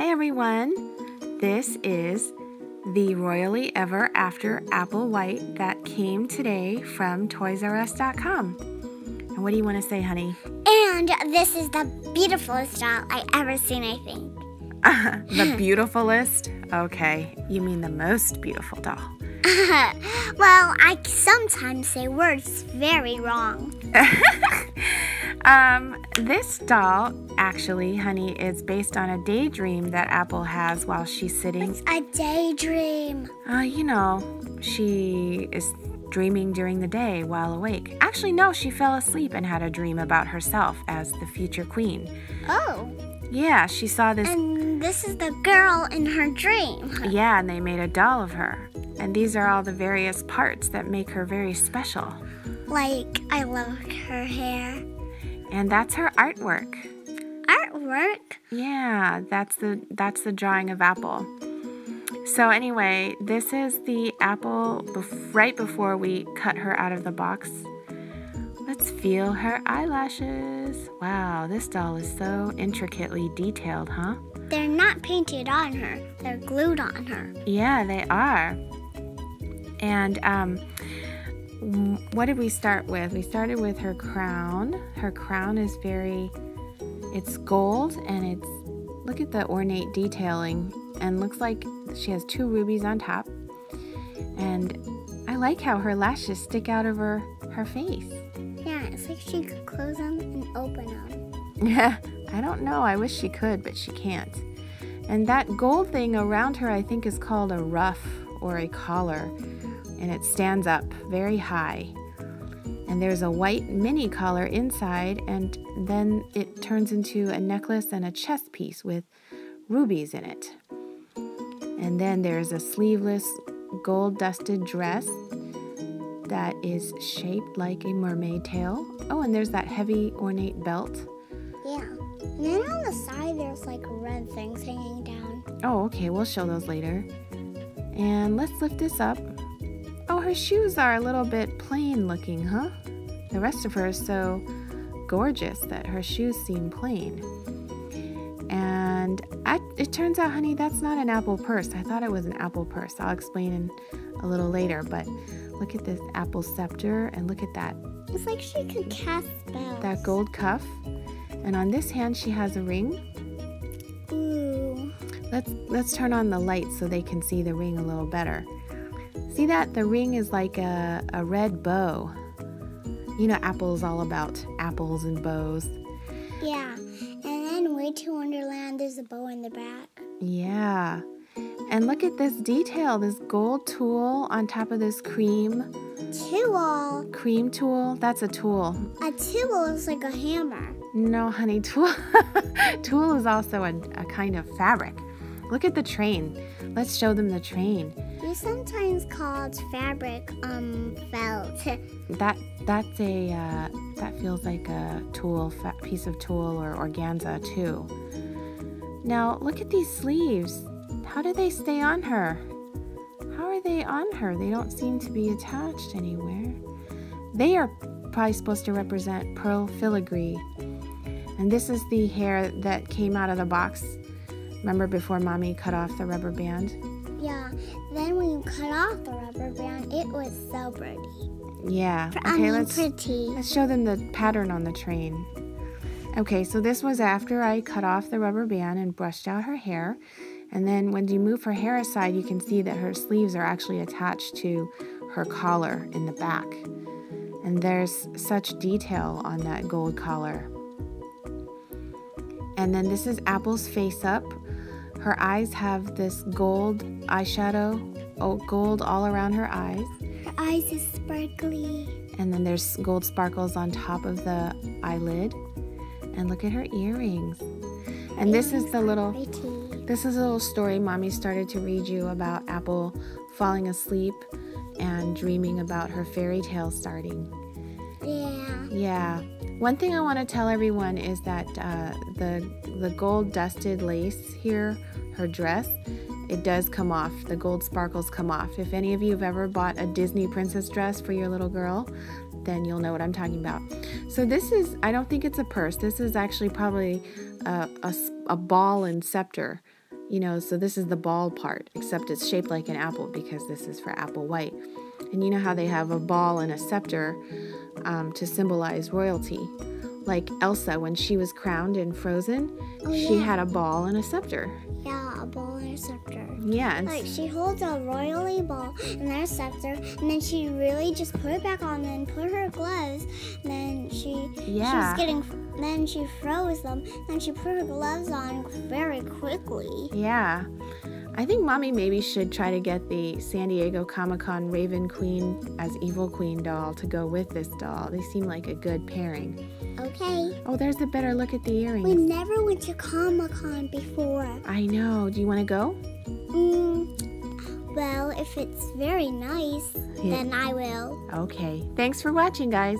Hi everyone, this is the Royally Ever After Apple White that came today from ToysRUs.com. And what do you want to say, honey? And this is the beautifulest doll I ever seen, I think. The beautifulest? Okay, you mean the most beautiful doll. Well, I sometimes say words very wrong. This doll, actually, honey, is based on a daydream that Apple has while she's sitting. It's a daydream. She is dreaming during the day while awake. Actually, no, she fell asleep and had a dream about herself as the future queen. Oh. Yeah, she saw this. And this is the girl in her dream. Yeah, and they made a doll of her. And these are all the various parts that make her very special. Like, I love her hair. And that's her artwork. Artwork? Yeah, that's the drawing of Apple. So anyway, this is the Apple right before we cut her out of the box. Let's feel her eyelashes. Wow, this doll is so intricately detailed, huh? They're not painted on her. They're glued on her. Yeah, they are. And what did we start with? We started with her crown. Her crown is it's gold, and look at the ornate detailing, and looks like she has 2 rubies on top. And I like how her lashes stick out of her face. Yeah, it's like she could close them and open them. Yeah, I don't know. I wish she could, but she can't. And that gold thing around her, I think, is called a ruff or a collar. And it stands up very high. And there's a white mini collar inside, and then it turns into a necklace and a chest piece with rubies in it. And then there's a sleeveless gold dusted dress that is shaped like a mermaid tail. Oh, and there's that heavy ornate belt. Yeah. And then on the side there's like red things hanging down. Oh, okay, we'll show those later. And let's lift this up. Oh, her shoes are a little bit plain looking, huh? The rest of her is so gorgeous that her shoes seem plain. And it turns out, honey, that's not an Apple purse. I thought it was an Apple purse. I'll explain a little later, but look at this Apple scepter, and look at that. It's like she could cast spells. That gold cuff. And on this hand, she has a ring. Ooh. Let's turn on the light so they can see the ring a little better. See that? The ring is like a red bow. You know, Apple's all about apples and bows. Yeah. And then Way to Wonderland, there's a bow in the back. Yeah. And look at this detail, this gold tool on top of this cream tool. That's a tool. A tool is like a hammer. No, honey, tool is also a kind of fabric. Look at the train. Let's show them the train. You sometimes call it fabric felt. That feels like a piece of tulle or organza too. Now look at these sleeves. How do they stay on her? How are they on her? They don't seem to be attached anywhere. They are probably supposed to represent pearl filigree. And this is the hair that came out of the box. Remember before Mommy cut off the rubber band? Yeah. Then when you cut off the rubber band, it was so pretty. Yeah. Okay, let's show them the pattern on the train. Okay, so this was after I cut off the rubber band and brushed out her hair. And then when you move her hair aside, you can see that her sleeves are actually attached to her collar in the back. And there's such detail on that gold collar. And then this is Apple's face up. Her eyes have this gold eyeshadow, gold all around her eyes. Her eyes is sparkly. And then there's gold sparkles on top of the eyelid. And look at her earrings. And this is a little story Mommy started to read you about Apple falling asleep and dreaming about her fairy tale starting. Yeah. One thing I want to tell everyone is that the gold dusted lace here, her dress, it does come off. The gold sparkles come off. If any of you have ever bought a Disney princess dress for your little girl, then you'll know what I'm talking about. So this is, I don't think it's a purse. This is actually probably a ball and scepter You know, so this is the ball part, except it's shaped like an apple because this is for Applewhite. And you know how they have a ball and a scepter to symbolize royalty. Like Elsa, when she was crowned in Frozen, she had a ball and a scepter. Yeah, a ball and a scepter. Yeah. Like she holds a royally ball and then a scepter, and then she really just put it back on, then put her gloves, then then she froze them, then she put her gloves on very quickly. Yeah. I think Mommy maybe should try to get the San Diego Comic-Con Raven Queen as Evil Queen doll to go with this doll. They seem like a good pairing. Okay. Oh, there's a better look at the earrings. We never went to Comic-Con before. I know. Do you want to go? Well, if it's very nice, then I will. Okay. Thanks for watching, guys.